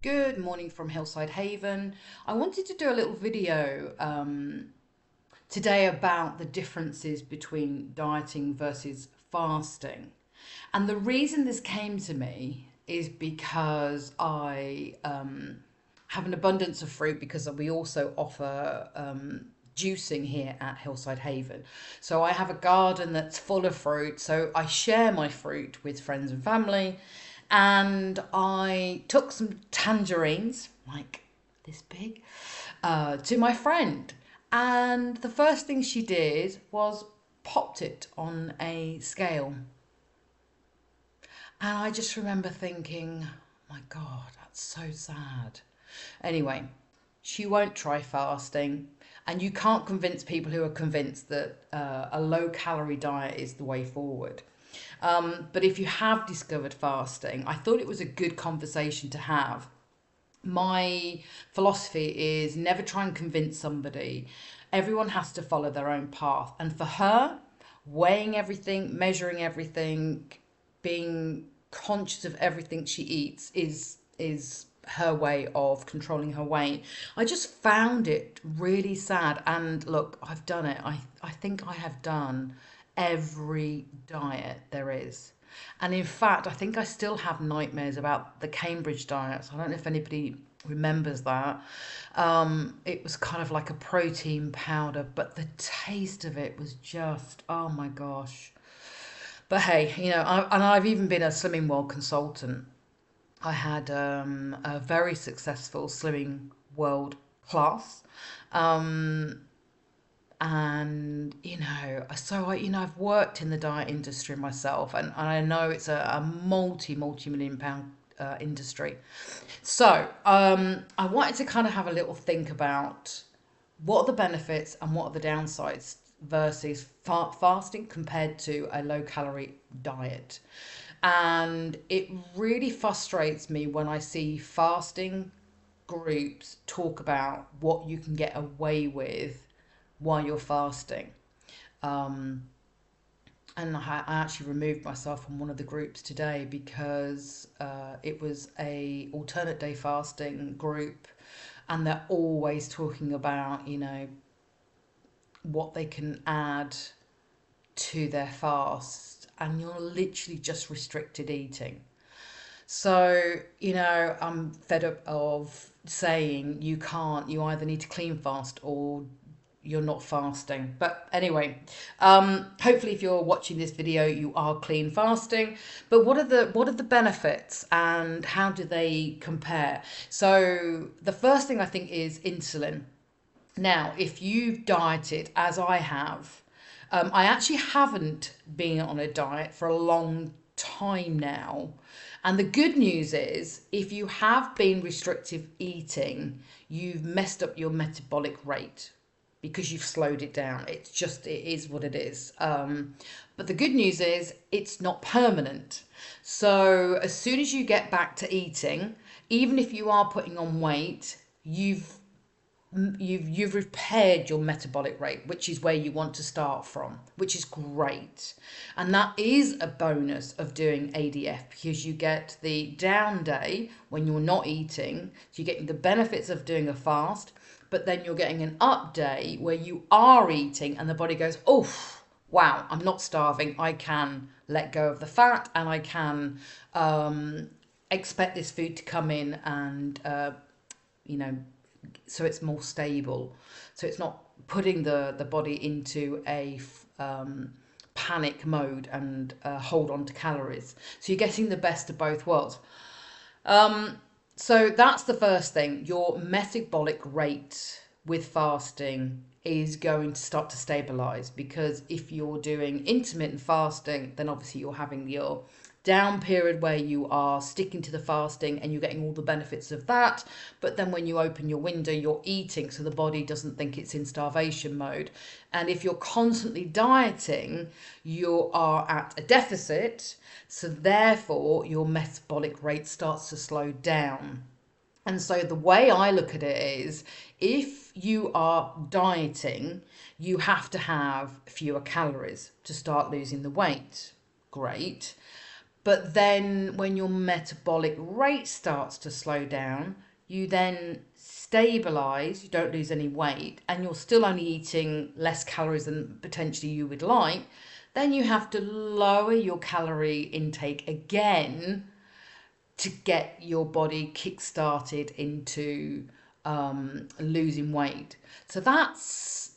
Good morning from Hillside Haven. I wanted to do a little video today about the differences between dieting versus fasting. And the reason this came to me is because I have an abundance of fruit because we also offer juicing here at Hillside Haven. So I have a garden that's full of fruit. So I share my fruit with friends and family. And I took some tangerines, like this big, to my friend. And the first thing she did was popped it on a scale. And I just remember thinking, my God, that's so sad. Anyway, she won't try fasting. And you can't convince people who are convinced that a low calorie diet is the way forward. But if you have discovered fasting, I thought it was a good conversation to have. My philosophy is never try and convince somebody. Everyone has to follow their own path. And for her, weighing everything, measuring everything, being conscious of everything she eats is her way of controlling her weight. I just found it really sad. And look, I've done it. I think I have done every diet there is. And in fact, I think I still have nightmares about the Cambridge diet. So I don't know if anybody remembers that. It was kind of like a protein powder, but the taste of it was just, oh my gosh. But hey, and I've even been a Slimming World consultant. I had a very successful Slimming World class. Um, and I've worked in the diet industry myself, and I know it's a multi-million pound industry. So I wanted to kind of have a little think about what are the benefits and what are the downsides versus fasting compared to a low calorie diet. And it really frustrates me when I see fasting groups talk about what you can get away with while you're fasting. Um, and I actually removed myself from one of the groups today because it was a alternate day fasting group, and they're always talking about what they can add to their fast, and you're literally just restricted eating. So, I'm fed up of saying you either need to clean fast or you're not fasting. But anyway, hopefully if you're watching this video, you are clean fasting. But what are the benefits and how do they compare? So the first thing I think is insulin. Now, if you've dieted as I have, I actually haven't been on a diet for a long time now. And the good news is, if you have been restrictive eating, you've messed up your metabolic rate because you've slowed it down. It is what it is. But the good news is, it's not permanent. So as soon as you get back to eating, even if you are putting on weight, you've repaired your metabolic rate, which is where you want to start from, which is great. And that is a bonus of doing ADF because you get the down day when you're not eating. So you're getting the benefits of doing a fast, but then you're getting an up day where you are eating and the body goes, oh, wow, I'm not starving. I can let go of the fat and I can expect this food to come in and, you know, so it's more stable. So it's not putting the body into a panic mode and hold on to calories. So you're getting the best of both worlds. So that's the first thing. Your metabolic rate with fasting is going to start to stabilize, because if you're doing intermittent fasting, then obviously you're having your down period where you are sticking to the fasting and you're getting all the benefits of that. But then when you open your window, you're eating, so the body doesn't think it's in starvation mode. And if you're constantly dieting, you are at a deficit. So therefore, your metabolic rate starts to slow down. And so the way I look at it is, if you are dieting, you have to have fewer calories to start losing the weight. Great. But then when your metabolic rate starts to slow down, you then stabilize, you don't lose any weight, and you're still only eating less calories than potentially you would like. Then you have to lower your calorie intake again to get your body kick-started into losing weight. So that's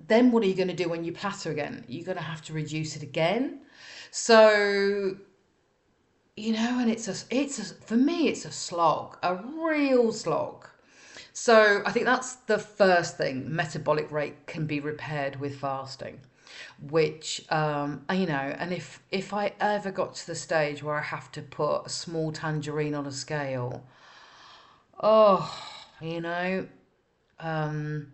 then what are you going to do when you plateau again? You're going to have to reduce it again. So and for me, it's a slog, a real slog. So I think that's the first thing. Metabolic rate can be repaired with fasting, which and if I ever got to the stage where I have to put a small tangerine on a scale, oh, um,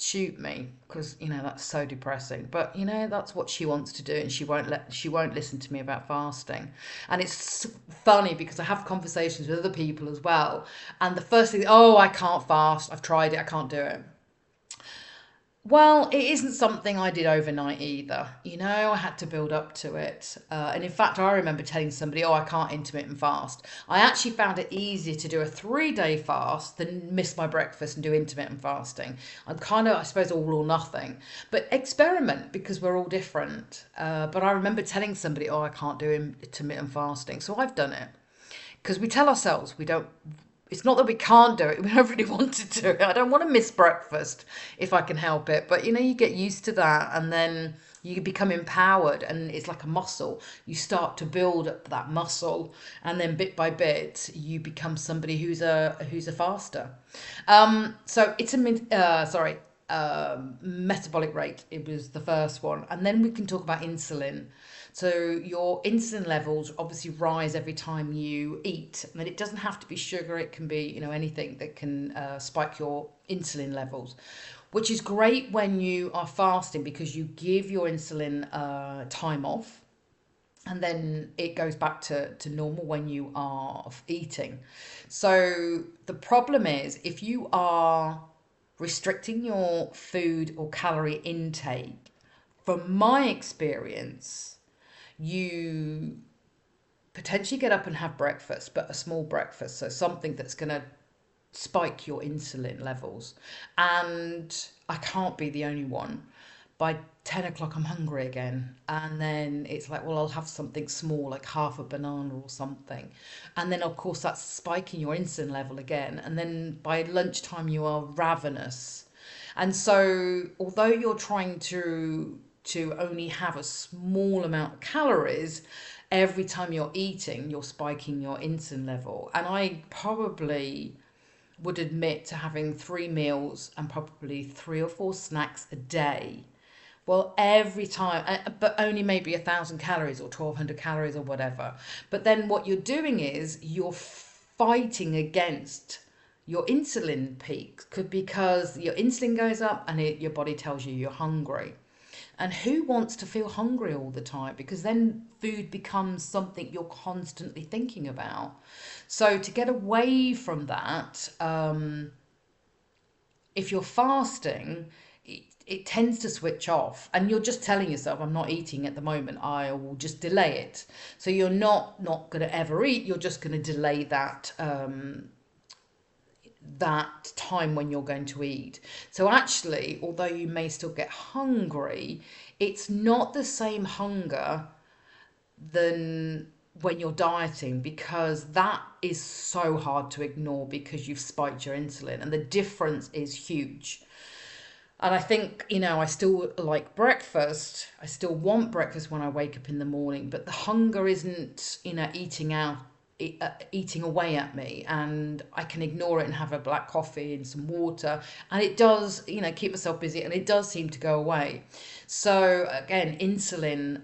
shoot me, because that's so depressing, but that's what she wants to do, and she won't listen to me about fasting. And it's funny because I have conversations with other people as well, and the first thing, oh, I can't fast, I've tried it, I can't do it. Well, it isn't something I did overnight either. I had to build up to it. And in fact, I remember telling somebody, oh, I can't intermittent fast. I actually found it easier to do a 3-day fast than miss my breakfast and do intermittent fasting. I'm kind of, I suppose, all or nothing. But experiment, because we're all different. But I remember telling somebody, oh, I can't do intermittent fasting. So I've done it. Because we tell ourselves we don't. It's not that we can't do it, we don't really want to do it. I don't want to miss breakfast if I can help it. But you get used to that, and then you become empowered, and it's like a muscle. You start to build up that muscle, and then bit by bit you become somebody who's a faster. So it's metabolic rate. It was the first one, and then we can talk about insulin. So your insulin levels obviously rise every time you eat. And it doesn't have to be sugar. It can be, anything that can spike your insulin levels, which is great when you are fasting because you give your insulin time off. And then it goes back to normal when you are eating. So the problem is if you are restricting your food or calorie intake, from my experience, you potentially get up and have breakfast, but a small breakfast, so something that's going to spike your insulin levels. And I can't be the only one. By 10 o'clock, I'm hungry again. And then it's like, well, I'll have something small, like half a banana or something. And then, of course, that's spiking your insulin level again. And then by lunchtime, you are ravenous. And so, although you're trying to only have a small amount of calories, every time you're eating, you're spiking your insulin level. And I probably would admit to having 3 meals and probably 3 or 4 snacks a day. Well, every time, but only maybe 1,000 calories or 1,200 calories or whatever. But then what you're doing is you're fighting against your insulin peaks, because your insulin goes up and your body tells you you're hungry. And who wants to feel hungry all the time? Because then food becomes something you're constantly thinking about. So to get away from that, if you're fasting, it tends to switch off, and you're just telling yourself, I'm not eating at the moment, I will just delay it. So you're not going to ever eat, you're just going to delay that that time when you're going to eat. So actually, although you may still get hungry, it's not the same hunger than when you're dieting, because that is so hard to ignore because you've spiked your insulin, and the difference is huge. And I think, I still like breakfast. I still want breakfast when I wake up in the morning, but the hunger isn't, eating away at me, and I can ignore it and have a black coffee and some water, and it does keep myself busy, and it does seem to go away. So again, insulin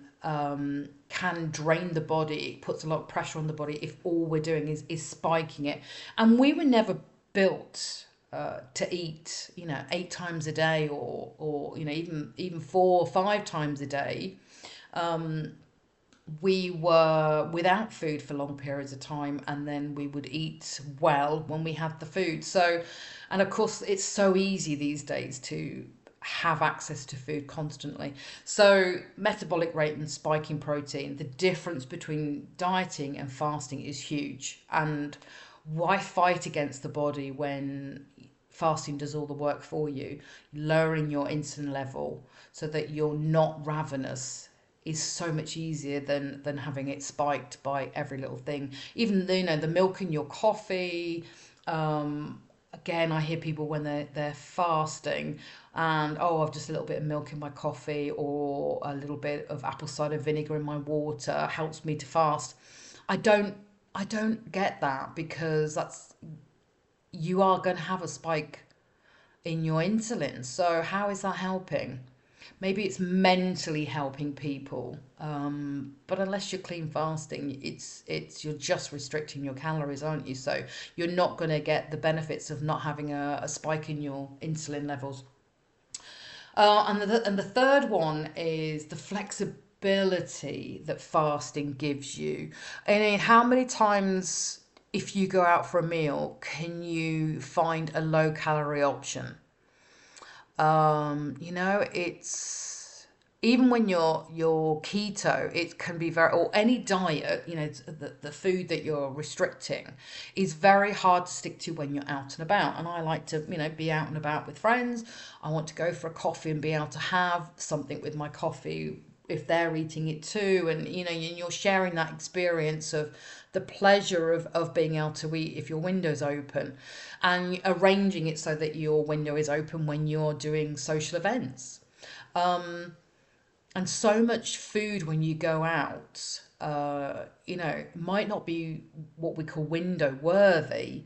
can drain the body. It puts a lot of pressure on the body if all we're doing is spiking it. And we were never built to eat 8 times a day, or even 4 or 5 times a day. We were without food for long periods of time, and then we would eat well when we had the food. So, and of course, it's so easy these days to have access to food constantly. So metabolic rate and spiking protein, the difference between dieting and fasting is huge. And why fight against the body when fasting does all the work for you? Lowering your insulin level so that you're not ravenous is so much easier than having it spiked by every little thing. Even the milk in your coffee. Again, I hear people when they're fasting and, oh, I've just a little bit of milk in my coffee or a little bit of apple cider vinegar in my water helps me to fast. I don't I don't get that, because that's, you are going to have a spike in your insulin. So how is that helping? Maybe it's mentally helping people, but unless you're clean fasting, it's you're just restricting your calories, aren't you? So you're not going to get the benefits of not having a spike in your insulin levels. And the third one is the flexibility that fasting gives you. I mean, how many times, if you go out for a meal, can you find a low calorie option? It's, even when you're keto, it can be very, or any diet, the food that you're restricting is very hard to stick to when you're out and about. And I like to, be out and about with friends. I want to go for a coffee and be able to have something with my coffee if they're eating it too. And you're sharing that experience of the pleasure of being able to eat if your window's open, and arranging it so that your window is open when you're doing social events. And so much food when you go out, might not be what we call window worthy.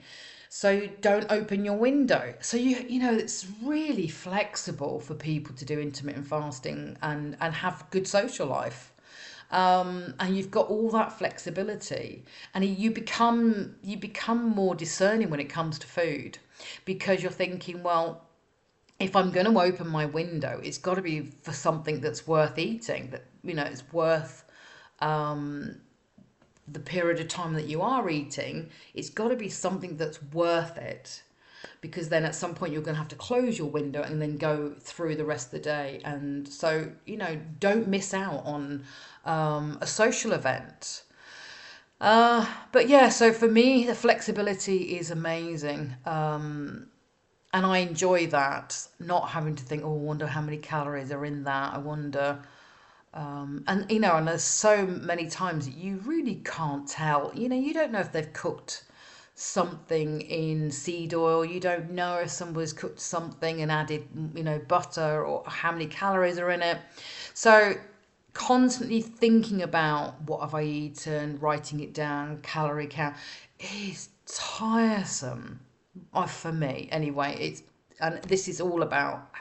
So don't open your window. So it's really flexible for people to do intermittent fasting and have good social life. And you've got all that flexibility, and you become more discerning when it comes to food, because you're thinking, well, if I'm going to open my window, it's got to be for something that's worth eating, that it's worth the period of time that you are eating. It's got to be something that's worth it, because then at some point you're going to have to close your window and then go through the rest of the day. And so don't miss out on a social event. But yeah, so for me, the flexibility is amazing. And I enjoy that, not having to think, oh, I wonder how many calories are in that. I wonder, and there's so many times that you really can't tell. You don't know if they've cooked something in seed oil. You don't know if somebody's cooked something and added, butter, or how many calories are in it. So constantly thinking about what have I eaten, writing it down, calorie count, is tiresome. For me anyway. And this is all about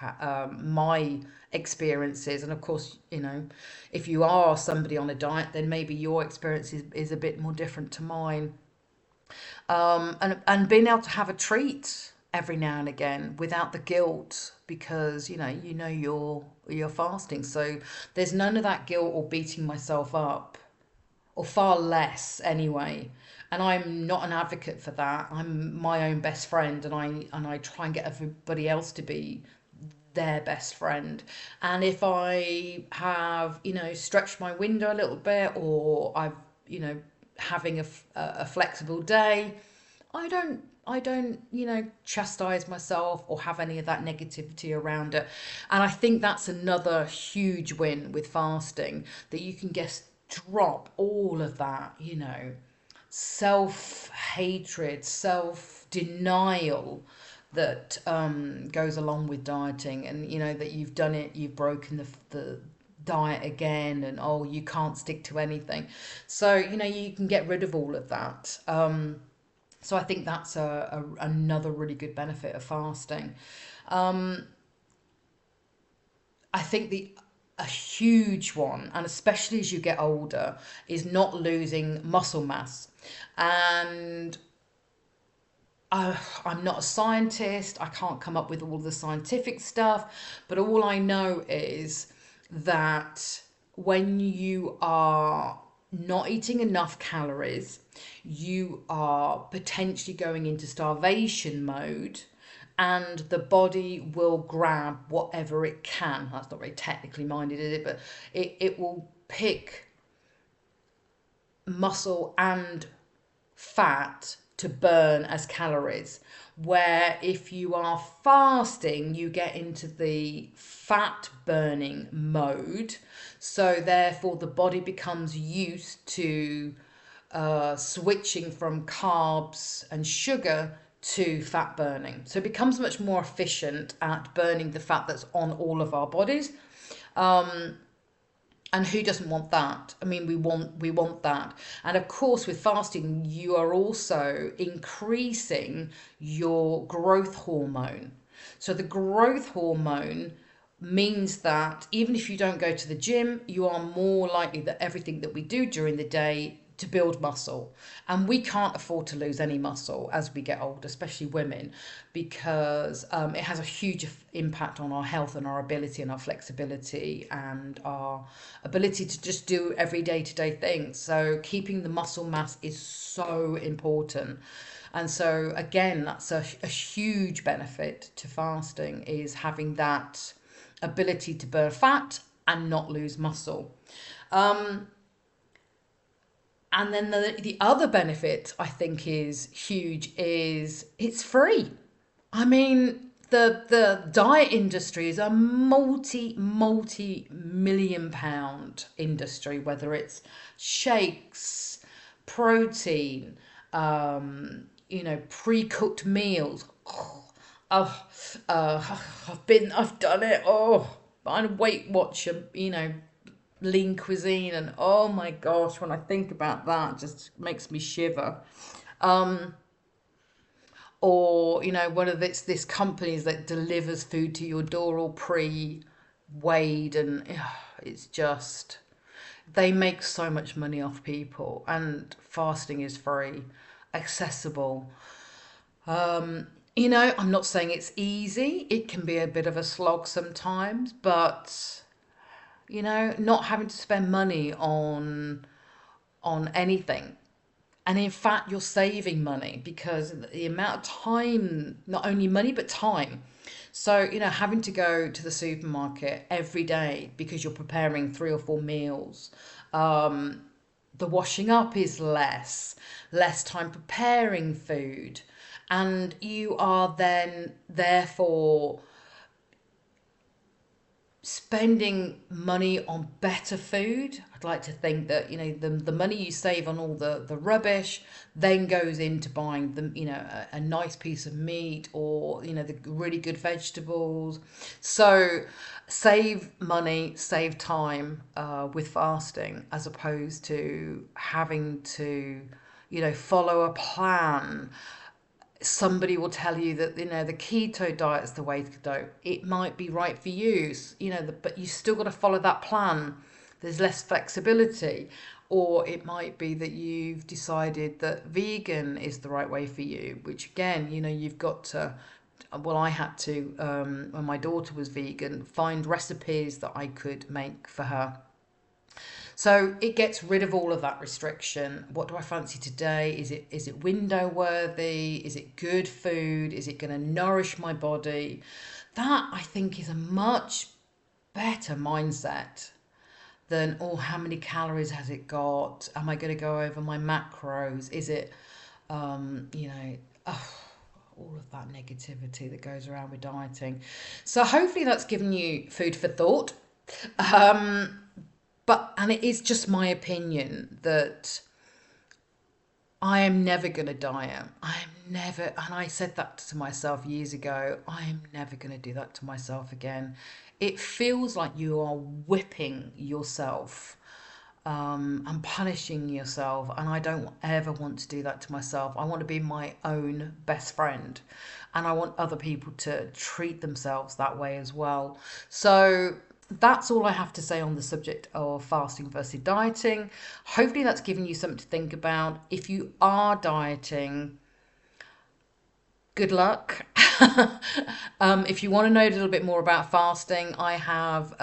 my experiences, and of course, if you are somebody on a diet, then maybe your experience is a bit more different to mine. And being able to have a treat every now and again without the guilt, because you're fasting, so there's none of that guilt or beating myself up, or far less anyway. And I'm not an advocate for that. I'm my own best friend, and I try and get everybody else to be their best friend. And if I have, stretched my window a little bit, or I've, having a flexible day, I don't chastise myself or have any of that negativity around it. And I think that's another huge win with fasting, that you can just drop all of that, self-hatred, self-denial that goes along with dieting. And that you've done it, you've broken the diet again, and oh, you can't stick to anything. So you can get rid of all of that. So I think that's another really good benefit of fasting. I think a huge one, and especially as you get older, is not losing muscle mass. And I'm not a scientist. I can't come up with all the scientific stuff, but all I know is that when you are not eating enough calories, you are potentially going into starvation mode, and the body will grab whatever it can. That's not very technically minded, is it? But it will pick muscle and fat to burn as calories. Where if you are fasting, you get into the fat burning mode. So therefore, the body becomes used to switching from carbs and sugar to fat burning. So it becomes much more efficient at burning the fat that's on all of our bodies. And who doesn't want that? I mean, we want that. And of course, with fasting, you are also increasing your growth hormone. So the growth hormone means that even if you don't go to the gym, you are more likely that everything that we do during the day to build muscle. And we can't afford to lose any muscle as we get older, especially women, because it has a huge impact on our health and our ability and our flexibility and our ability to just do everyday to day things. So keeping the muscle mass is so important. And so again, that's a huge benefit to fasting, is having that ability to burn fat and not lose muscle. And then the other benefit I think is huge is it's free. I mean, the diet industry is a multi million pound industry, whether it's shakes, protein, pre-cooked meals. I've done it. Oh, I'm a Weight Watcher, lean cuisine, and oh my gosh, when I think about that, it just makes me shiver. Or one of this companies that delivers food to your door all pre-weighed, and it's just, they make so much money off people, and fasting is free, accessible. I'm not saying it's easy. It can be a bit of a slog sometimes, but not having to spend money on anything. And in fact, you're saving money because the amount of time, not only money, but time. So, having to go to the supermarket every day because you're preparing 3 or 4 meals. The washing up is less time preparing food. And you are then, therefore, spending money on better food. I'd like to think that the money you save on all the rubbish then goes into buying them a nice piece of meat, or the really good vegetables. So save money, save time with fasting, as opposed to having to follow a plan. Somebody will tell you that the keto diet is the way to go. It might be right for you, but you still got to follow that plan. There's less flexibility. Or it might be that you've decided that vegan is the right way for you, which again, you've got to, well, I had to, when my daughter was vegan, find recipes that I could make for her. So it gets rid of all of that restriction. What do I fancy today? Is it window worthy? Is it good food? Is it going to nourish my body? That, I think, is a much better mindset than, oh, how many calories has it got? Am I going to go over my macros? Is it, all of that negativity that goes around with dieting. So hopefully that's given you food for thought. And it is just my opinion that I am never going to diet. I am never, and I said that to myself years ago, I am never going to do that to myself again. It feels like you are whipping yourself and punishing yourself, and I don't ever want to do that to myself. I want to be my own best friend, and I want other people to treat themselves that way as well. So that's all I have to say on the subject of fasting versus dieting. Hopefully that's given you something to think about. If you are dieting, good luck. If you want to know a little bit more about fasting, I have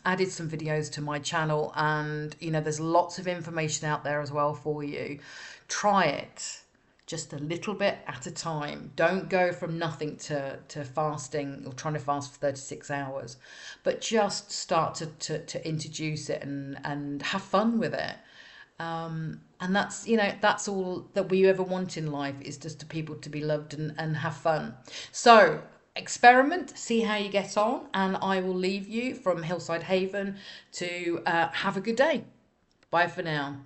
added some videos to my channel, and there's lots of information out there as well for you. Try it. just a little bit at a time. Don't go from nothing to fasting or trying to fast for 36 hours, but just start to introduce it and have fun with it. And that's, that's all that we ever want in life, is just to people to be loved and have fun. So experiment, see how you get on, and I will leave you from Hillside Haven to have a good day. Bye for now.